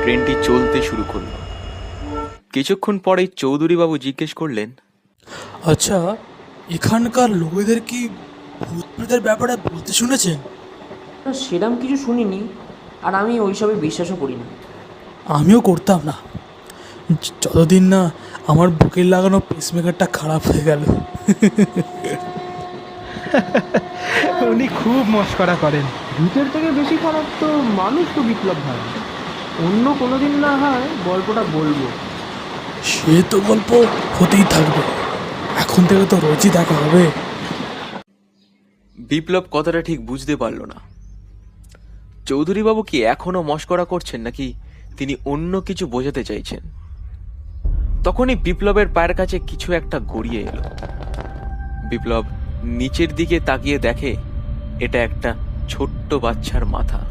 ট্রেনটি চলতে শুরু করল। কিছুক্ষণ পরেই চৌধুরীবাবু জিজ্ঞেস করলেন, আচ্ছা, এখানকার লোকেদের কি ভূত প্রেতের ব্যাপারে বলতে শুনেছেন? না, সেরম কিছু শুনিনি, আর আমি ওইসবে বিশ্বাসও করি না। আমিও করতাম না, যতদিন না আমার বুকের লাগানো পেসমেকারটা খারাপ হয়ে গেল। উনি খুব মস্করা করেন। ভূতের থেকে বেশি খারাপ তো মানুষ তো বিপ্লব ভাই। অন্য কোনো দিন না হয় গল্পটা বলবো। সে তো গল্প হতেই থাকবে, এখন থেকে তো রোজই দেখা হবে। বিপ্লব কথাটা ঠিক বুঝতে পারল না। চৌধুরীবাবু কি এখনো মশকরা করছেন নাকি তিনি অন্য কিছু বোঝাতে চাইছেন? তখনই বিপ্লবের পায়ের কাছে কিছু একটা গড়িয়ে এলো। বিপ্লব নিচের দিকে তাকিয়ে দেখে এটা একটা ছোট্ট বাচ্চার মাথা।